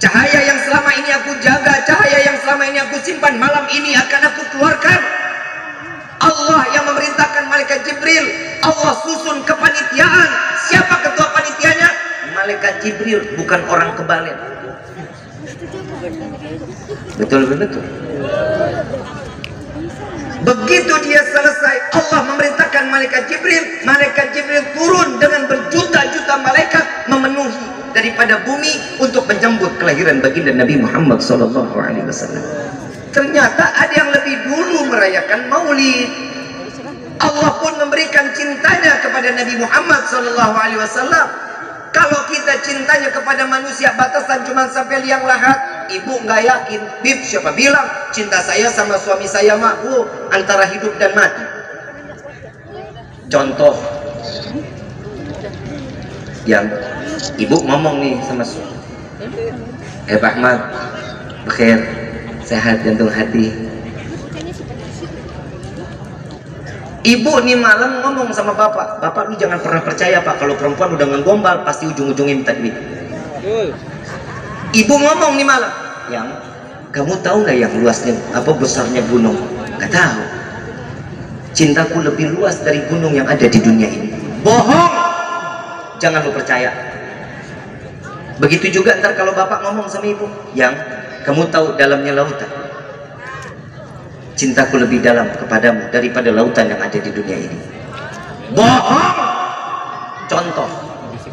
Speaker 1: cahaya yang selama ini aku jaga, cahaya yang selama ini aku simpan, malam ini akan aku keluarkan. Allah yang memerintahkan malaikat Jibril. Allah susun kepanitiaan. Siapa ketua panitianya? Malaikat Jibril, bukan orang kebalen. Betul. Begitu dia selesai, Allah memerintahkan malaikat Jibril turun dengan berjuta-juta malaikat memenuhi daripada bumi untuk menjemput kelahiran baginda Nabi Muhammad SAW. Ternyata ada yang lebih dulu merayakan Maulid. Allah pun memberikan cintanya kepada Nabi Muhammad SAW. Kalau kita cintanya kepada manusia batasan cuma sampai liang lahat, ibu nggak yakin. Bib, siapa bilang cinta saya sama suami saya mah antara hidup dan mati? Contoh yang ibu ngomong nih sama Pak Ahmad, bekhair, sehat jantung hati. Ibu nih malam ngomong sama bapak lu jangan pernah percaya pak, kalau perempuan udah ngegombal pasti ujung-ujungnya minta duit. Ibu ngomong nih malam, yang kamu tahu nggak yang luasnya apa besarnya gunung? Nggak tahu. Cintaku lebih luas dari gunung yang ada di dunia ini. Bohong, jangan lu percaya. Begitu juga ntar kalau bapak ngomong sama ibu, yang kamu tahu dalamnya lautan. Cintaku lebih dalam kepadamu daripada lautan yang ada di dunia ini. Bohong. Contoh,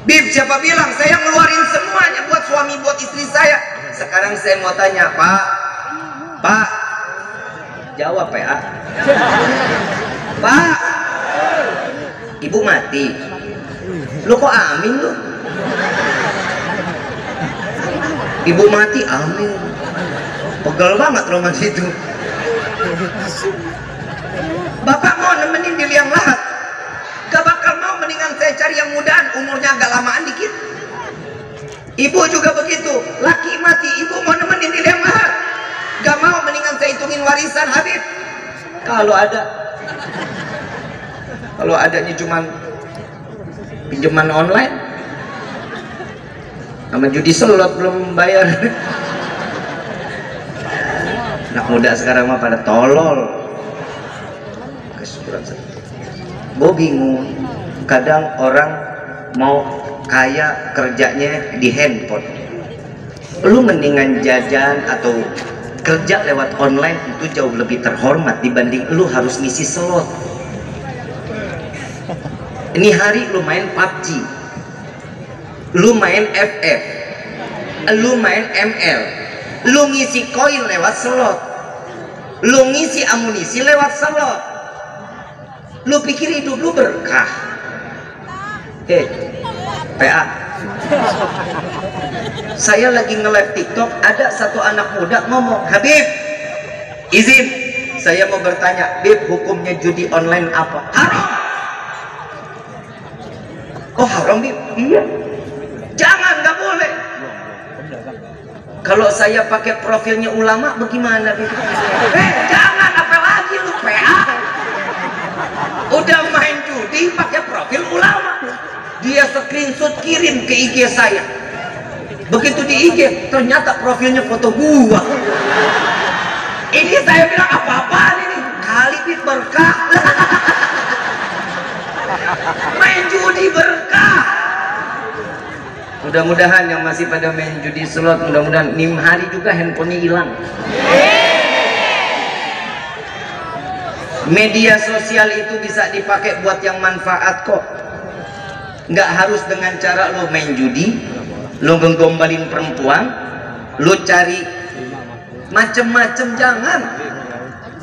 Speaker 1: Bib, siapa bilang saya ngeluarin semuanya buat suami, buat istri saya? Sekarang saya mau tanya, Pak, jawab PA. Pak, ibu mati. Lu kok amin lu? Ibu mati, amin. Pegel banget roman situ. Bapak mau nemenin di liang lahat, gak bakal mau, mendingan saya cari yang mudahan umurnya agak lamaan dikit. Ibu juga begitu, laki mati ibu mau nemenin di liang lahat, gak mau, mendingan saya hitungin warisan Habib. Kalau adanya cuman pinjaman online sama judi slot belum bayar. Anak muda sekarang mah pada tolol. Gue bingung. Kadang orang mau kaya kerjanya di handphone. Lu mendingan jajan atau kerja lewat online itu jauh lebih terhormat dibanding lu harus ngisi slot. Ini hari lu main PUBG, lu main FF, lu main ML, lu ngisi koin lewat slot, lu ngisi amunisi lewat slot. Lu pikir hidup lu berkah? PA, saya lagi nge-live TikTok, ada satu anak muda ngomong, Habib, izin, saya mau bertanya, Bib, hukumnya judi online apa? Haram. Oh haram, Bib? Iya. Jangan, nggak boleh. Kalau saya pakai profilnya ulama, bagaimana, Bib? Jangan, apalagi lu PA. Udah main judi pakai profil ulama, dia screenshot kirim ke IG saya. Begitu di IG ternyata profilnya foto gua. Ini saya bilang apa-apaan ini, kali Bib berkah. Main judi berkah. Mudah-mudahan yang masih pada main judi slot, mudah-mudahan 6 hari juga handphonenya hilang. Media sosial itu bisa dipakai buat yang manfaat kok. Nggak harus dengan cara lo main judi, lo menggombalin perempuan, lo cari macem-macem, jangan.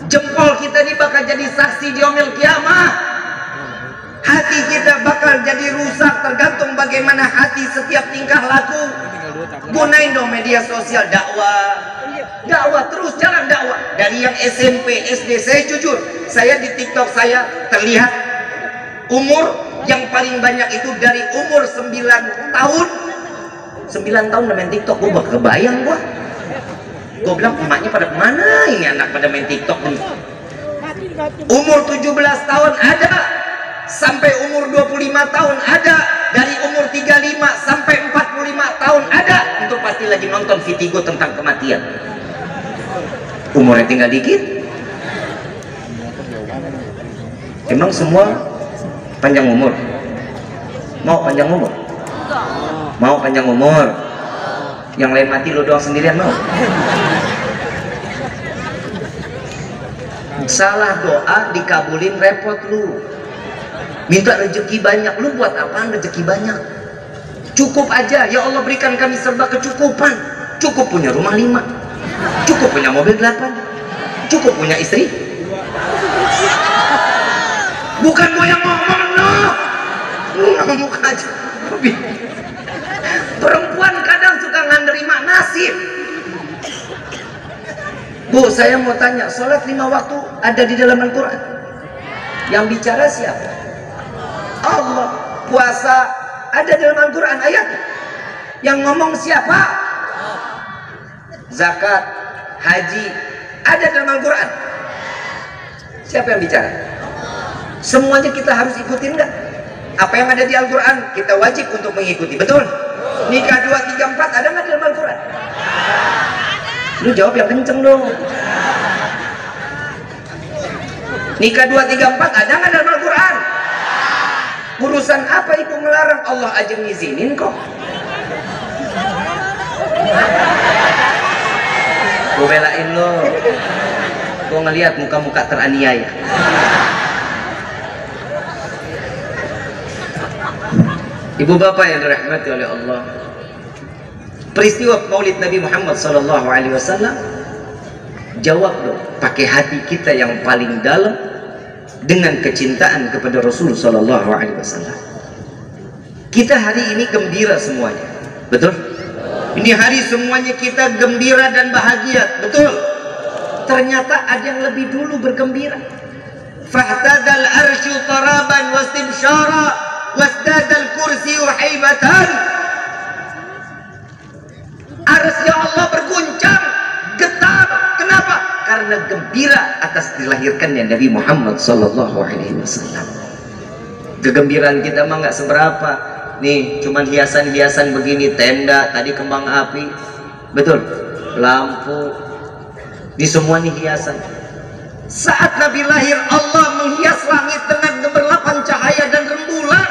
Speaker 1: Jempol kita ini bakal jadi saksi di yaumil kiamah. Hati kita bakal jadi rusak tergantung bagaimana hati setiap tingkah laku. Gunain dong media sosial, dakwah terus, jalan dakwah. Dari yang SMP, SD, saya jujur, saya di TikTok saya terlihat umur yang paling banyak itu dari umur 9 tahun. 9 tahun main TikTok, gue bakal kebayang gue bilang emaknya pada mana ini anak pada main TikTok nih. Umur 17 tahun ada, sampai umur 25 tahun ada, dari umur 35 sampai 45 tahun ada. Itu pasti lagi nonton Vitigo tentang kematian. Umurnya tinggal dikit. Emang semua panjang umur? Mau panjang umur? Mau panjang umur? Yang lain mati lo doang sendirian mau? Salah doa dikabulin, repot lu. Minta rezeki banyak, lu buat apaan rezeki banyak? Cukup aja, ya Allah berikan kami serba kecukupan. Cukup punya rumah 5, cukup punya mobil 8, cukup punya istri. Bukan gua yang ngomong, no. Lu ngomong aja. Perempuan kadang suka nggak nerima nasib. Bu, saya mau tanya, sholat 5 waktu ada di dalam Al-Quran? Yang bicara siapa? Allah. Puasa ada dalam Al-Quran ayatnya? Yang ngomong siapa? Zakat, haji ada dalam Al-Quran? Siapa yang bicara? Semuanya kita harus ikutin nggak? Apa yang ada di Al-Quran kita wajib untuk mengikuti, betul? Nikah 2, 3, 4 ada nggak dalam Al-Quran? Lu jawab yang kenceng dong. Nikah 2, 3, 4 ada nggak dalam Al-Quran? Urusan apa itu melarang? Allah aja ngizinin kok. Gue belain lo. Gue ngeliat muka-muka teraniaya. Ibu bapak yang dirahmati oleh Allah, peristiwa Maulid Nabi Muhammad SAW, jawab dong pakai hati kita yang paling dalam dengan kecintaan kepada Rasul SAW. Kita hari ini gembira semuanya, betul? Ini hari semuanya kita gembira dan bahagia, betul? Ternyata ada yang lebih dulu bergembira. Fahtadal arsyu taraban wastibsyara wasdadal kursi haibatan. Arsy Allah berguncang, getar. Kenapa? Karena gembira atas dilahirkannya Nabi Muhammad SAW. Kegembiraan kita mah nggak seberapa. Nih, cuman hiasan-hiasan begini, tenda, tadi kembang api, betul? Lampu, di semua nih hiasan. Saat Nabi lahir, Allah menghias langit dengan gemerlapan cahaya dan rembulan.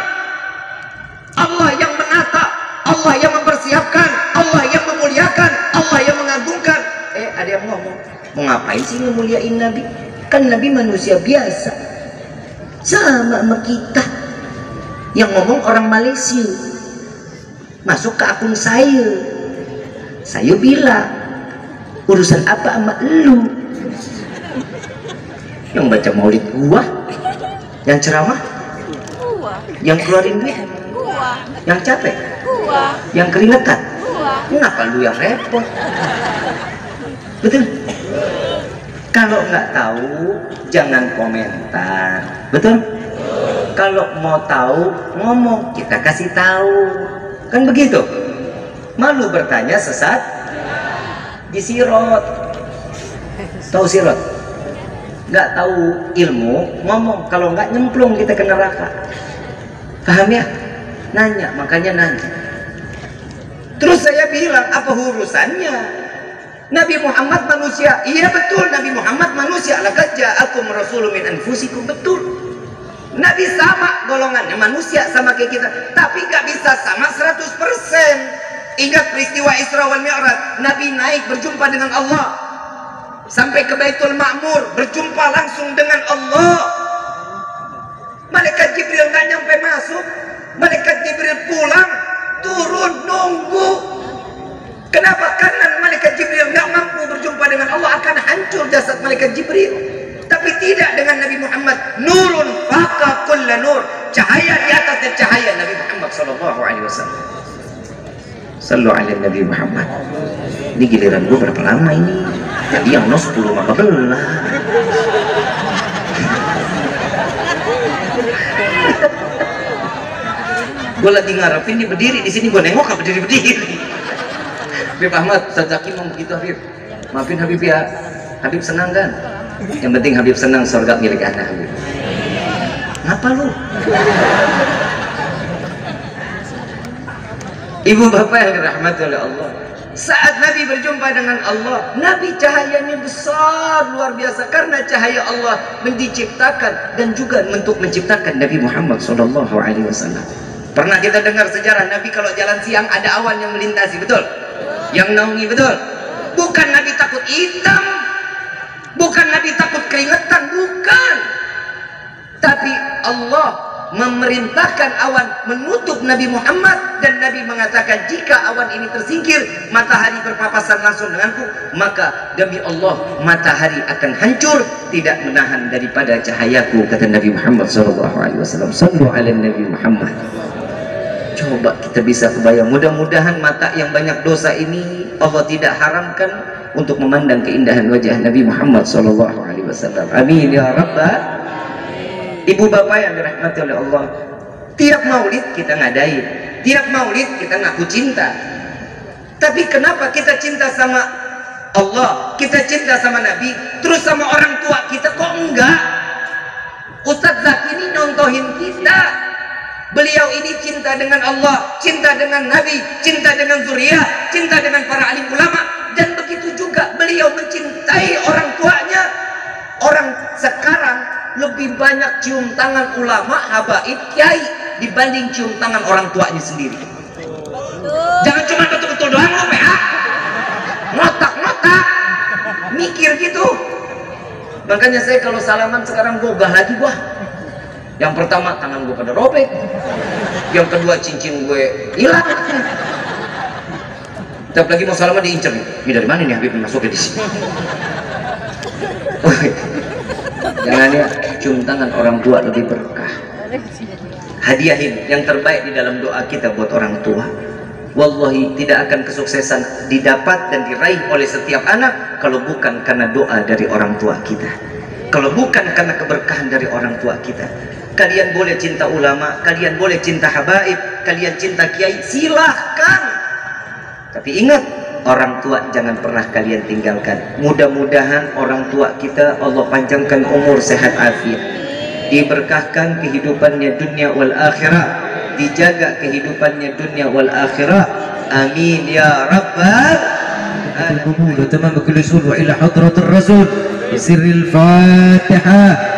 Speaker 1: Allah yang menata, Allah yang mempersiapkan, Allah yang memuliakan, Allah yang mengagungkan. Ada yang ngomong, mau ngapain sih ngemuliain Nabi? Kan Nabi manusia biasa, sama sama kita. Yang ngomong orang Malaysia. Masuk ke akun saya bilang, urusan apa sama lu? Yang baca maulid gua, yang ceramah gua, yang keluarin duit gua, yang capek gua, yang keringetan gua. Kenapa lu yang repot? Betul? Kalau nggak tahu jangan komentar, betul? Kalau mau tahu ngomong, kita kasih tahu, kan begitu? Malu bertanya sesat di sirot. Tahu sirot? Nggak tahu ilmu ngomong, kalau nggak nyemplung kita ke neraka. Paham ya? Nanya, makanya nanya. Terus saya bilang, apa urusannya? Nabi Muhammad manusia. Iya betul, Nabi Muhammad manusia. Laqad ja'akum rasulun min anfusikum, betul. Nabi sama golongannya, manusia sama kayak kita, tapi nggak bisa sama 100%. Ingat peristiwa Isra wal Mi'raj, Nabi naik berjumpa dengan Allah, sampai ke Baitul Ma'mur, berjumpa langsung dengan Allah. Malaikat Jibril nggak nyampe masuk, malaikat Jibril pulang, turun nunggu. Kenapa? Karena malaikat Jibril nggak mampu berjumpa dengan Allah, akan hancur jasad malaikat Jibril. Tapi tidak dengan Nabi Muhammad. Nurun faqa kulla nur, cahaya di atasnya cahaya Nabi Muhammad SAW. Sallu ala Nabi Muhammad. Ini giliran gue berapa lama ini? Jadi yang 10 maka belah. Gue lagi ngarepin dia berdiri di sini, gue nengok gak berdiri. Habib Ahmad, Ustaz Zaki mau begitu Habib. Maafin Habib ya. Habib senang kan? Yang penting Habib senang, surga milik anak Habib. Ngapa lu? Ibu bapak yang dirahmati oleh Allah, saat Nabi berjumpa dengan Allah, Nabi cahayanya besar luar biasa, karena cahaya Allah diciptakan dan juga untuk menciptakan Nabi Muhammad SAW. Pernah kita dengar sejarah Nabi kalau jalan siang ada awan yang melintasi, betul? Yang naungi, betul? Bukan Nabi takut hitam, Bukan Nabi takut keringetan, bukan. Tapi Allah memerintahkan awan menutup Nabi Muhammad, dan Nabi mengatakan, jika awan ini tersingkir, matahari berpapasan langsung denganku, maka demi Allah matahari akan hancur, tidak menahan daripada cahayaku, kata Nabi Muhammad SAW. Sallu ala Nabi Muhammad. Coba kita bisa kebayang, mudah-mudahan mata yang banyak dosa ini Allah tidak haramkan untuk memandang keindahan wajah Nabi Muhammad SAW. Amin ya Rabbal. Ibu bapak yang dirahmati oleh Allah, tiap maulid kita ngadain, tiap maulid kita ngaku cinta. Tapi kenapa kita cinta sama Allah, kita cinta sama Nabi, terus sama orang tua kita kok enggak? Ustadz Zaki ini nyontohin kita. Beliau ini cinta dengan Allah, cinta dengan Nabi, cinta dengan zuriyah, cinta dengan para alim ulama, dan begitu juga beliau mencintai orang tuanya. Orang sekarang lebih banyak cium tangan ulama, habaib, kiai dibanding cium tangan orang tuanya sendiri. Jangan cuma betul-betul doang lo, PA. Ngotak-ngotak, mikir gitu. Makanya saya kalau salaman sekarang gogah lagi gua. Yang pertama tangan gue pada robek, yang kedua cincin gue hilang. Tapi lagi mau salaman diincer nih. Ini dari mana nih Habib masuknya di sini? Jangan ya, cium tangan orang tua lebih berkah. Hadiahin yang terbaik di dalam doa kita buat orang tua. Wallahi tidak akan kesuksesan didapat dan diraih oleh setiap anak kalau bukan karena doa dari orang tua kita, kalau bukan karena keberkahan dari orang tua kita. Kalian boleh cinta ulama, kalian boleh cinta habaib, kalian cinta kiai, silahkan. Tapi ingat, orang tua jangan pernah kalian tinggalkan. Mudah-mudahan orang tua kita Allah panjangkan umur, sehat afiat, diberkahkan kehidupannya dunia wal akhirah, dijaga kehidupannya dunia wal akhirah. Amin ya rabbal alamin. Wa tamam kulli sul wa ila hadratir rasul bisirril fatihah.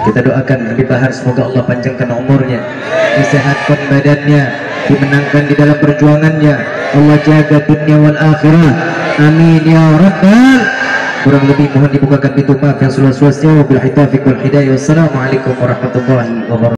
Speaker 1: Kita doakan Habib Bahar, semoga Allah panjangkan umurnya, disehatkan badannya, dimenangkan di dalam perjuangannya, Allah jaga dunia wal akhirah. Amin ya rabbal. Kurang lebih mohon dibukakan pintu maaf yang seluas-luasnya. Wabillahi taufiq wal hidayah. Wassalamualaikum warahmatullahi wabarakatuh.